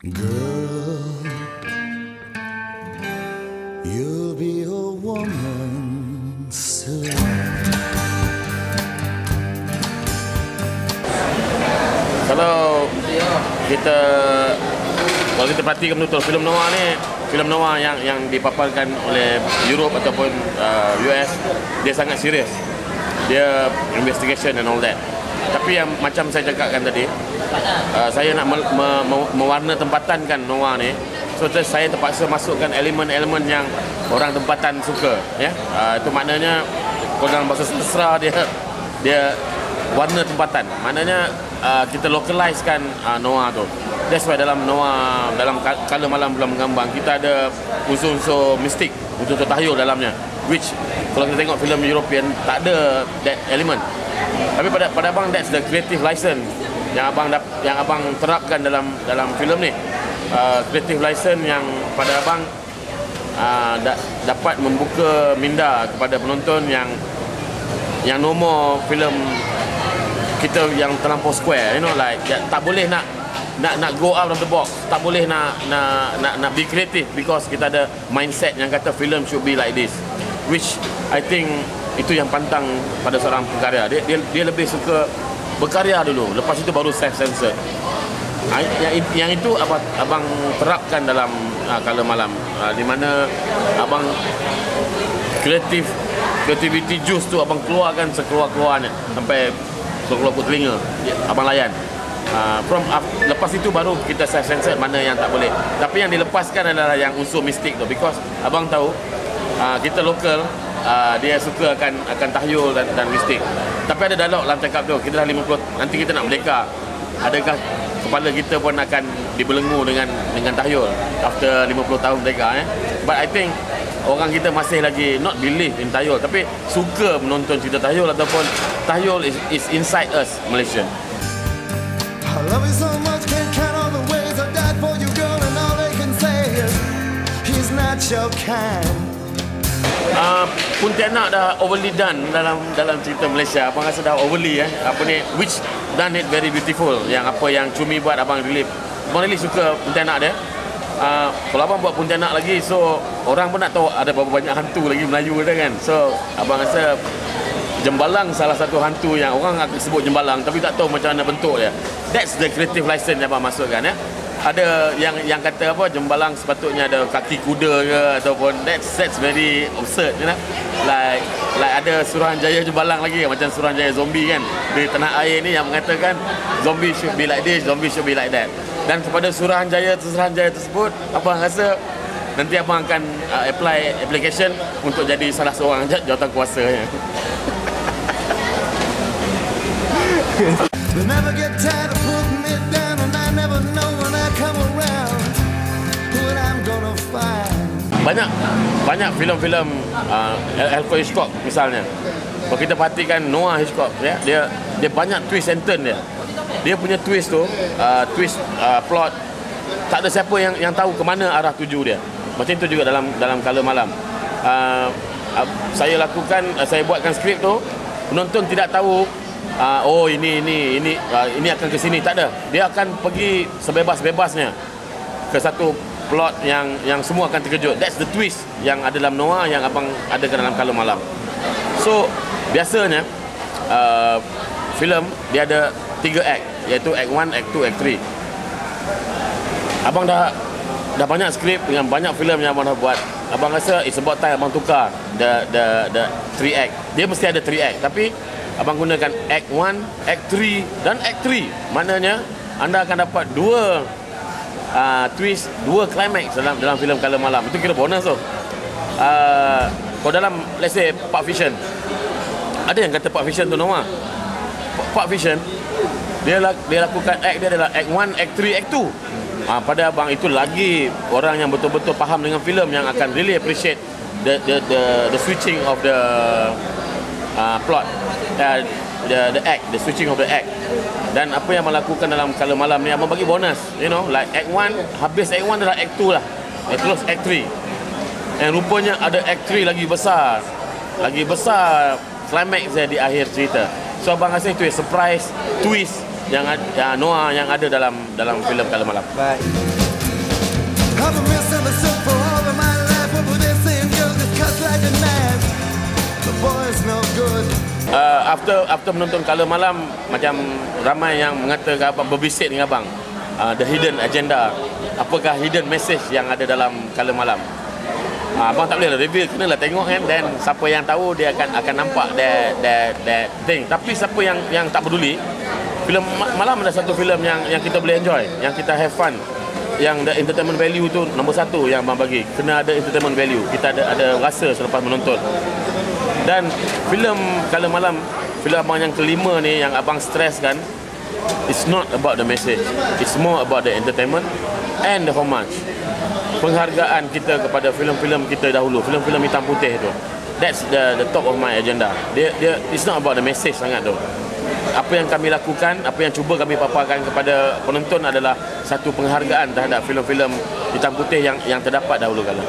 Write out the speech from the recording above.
Girl, you'll be a woman soon. Kalau kita perhatikan betul filem noir ni, filem noir yang dipaparkan oleh Europe ataupun US, dia sangat serius. Dia investigation and all that. Tapi yang macam saya cakapkan tadi, saya nak mewarna tempatankan noir ni. So saya terpaksa masukkan elemen-elemen yang orang tempatan suka, ya. Itu maknanya kalau dalam bahasa sastra dia warna tempatan. Maknanya kita localizekan noir tu. That's why dalam noir, dalam Kala Malam Bulan Mengambang, kita ada unsur-unsur mistik, unsur-unsur tahyul dalamnya. Which kalau kita tengok filem European tak ada that element. Tapi pada abang, that's the creative license yang abang terapkan dalam filem ni. Creative license yang pada abang dapat membuka minda kepada penonton yang nomor filem kita yang terlampau square, you know, like tak boleh nak go out of the box, tak boleh nak be creative, because kita ada mindset yang kata film should be like this, which I think itu yang pantang pada seorang pengkarya. Dia lebih suka berkarya dulu, lepas itu baru self-censored. Yang itu abang terapkan dalam Kala Malam, di mana abang creativity juice tu abang keluarkan sekeluar-keluarnya sampai keluar telinga, abang layan. Lepas itu baru kita self-censored mana yang tak boleh. Tapi yang dilepaskan adalah yang unsur mistik tu, because abang tahu kita lokal dia suka akan tahyul dan mistik. Tapi ada dialog dalam cakap tu, kita dah 50, nanti kita nak merdeka, adakah kepala kita pun akan dibelenggu dengan tahyul after 50 tahun merdeka, But I think orang kita masih lagi not believe in tahyul, tapi suka menonton cerita tahyul, ataupun tahyul is inside us Malaysian. I love you so much, can't count all the ways I died for you, girl, and all they can say is he's not your kind. Pontianak dah overly done dalam cerita Malaysia. Abang rasa dah overly, which done it very beautiful. Yang Cumi buat, abang relief. Abang really suka Pontianak dia. Kalau abang buat Pontianak lagi, so orang pun nak tahu ada berapa banyak hantu lagi Melayu dia, kan. So abang rasa Jembalang salah satu hantu yang orang akan sebut Jembalang, tapi tak tahu macam mana bentuk dia. That's the creative license yang abang masukkan, Ada yang kata Jembalang sepatutnya ada kaki kuda ke, ataupun that's very absurd, like ada Suruhanjaya Jembalang lagi, macam Suruhanjaya zombie, kan, di tanah air ni, yang mengatakan zombie should be like this, zombie should be like that. Dan kepada Suruhanjaya tersebut, abang rasa nanti abang akan apply application untuk jadi salah seorang jawatan kuasa. They never get tired of putting me down, and I never know when I come around what I'm gonna find. Banyak filem-filem Alfred Hitchcock misalnya. Kalau kita perhatikan Noah Hitchcock, dia banyak twist and turn dia. Dia punya twist tu, plot, tak ada siapa yang tahu ke mana arah tuju dia. Macam itu juga dalam Kala Malam. Saya buatkan skrip tu, penonton tidak tahu ini akan ke sini, tak ada. Dia akan pergi sebebas-bebasnya ke satu plot yang semua akan terkejut. That's the twist yang ada dalam Noah, yang abang adakan dalam Kala Malam. So biasanya filem dia ada 3 act, iaitu act 1, act 2, act 3. Abang dah banyak skrip dengan banyak filem yang abang dah buat. Abang rasa it's about time abang tukar the 3 act. Dia mesti ada 3 act, tapi abang gunakan act 1, act 3 dan act 3. Maknanya anda akan dapat 2 twist, 2 climax dalam filem Kala Malam. Itu kira bonus tu. Kalau dalam, let's say, Pulp Fiction, ada yang kata Pulp Fiction tu Noah. Pulp Fiction, dia lakukan act dia adalah act 1, act 3, act 2. Pada abang itu lagi orang yang betul-betul faham dengan filem, yang akan really appreciate the switching of the plot, the act, the switching of the act. Dan apa yang melakukan dalam Kala Malam ni, abang bagi bonus, like act 1, habis act 1 adalah act 2 lah, terus act 3. Dan rupanya ada act 3 lagi besar climax dia di akhir cerita. So abang rasa itu surprise twist yang Noah yang ada dalam filem Kala Malam. Bye. I've been missing the soup for all of my life. What were they saying? Girl, just cuts like a knife. The boy's no good. After menonton Color Malam, macam ramai yang mengatakan abang berbisik dengan abang, the hidden agenda, apakah hidden message yang ada dalam Color Malam. Abang tak boleh lah reveal, kenalah tengok kan, dan siapa yang tahu dia akan nampak that thing. Tapi siapa yang tak peduli, filem Malam adalah satu filem yang kita boleh enjoy, yang kita have fun, yang the entertainment value tu nombor satu yang abang bagi. Kena ada entertainment value, kita ada rasa selepas menonton. Dan filem Color Malam, filem abang yang kelima ni yang abang stresskan, it's not about the message, it's more about the entertainment and the homage, penghargaan kita kepada filem-filem kita dahulu, filem-filem hitam putih tu. That's the top of my agenda. Dia it's not about the message sangat tu. Apa yang kami lakukan, apa yang cuba kami paparkan kepada penonton adalah satu penghargaan terhadap filem-filem hitam putih yang terdapat dahulu kala.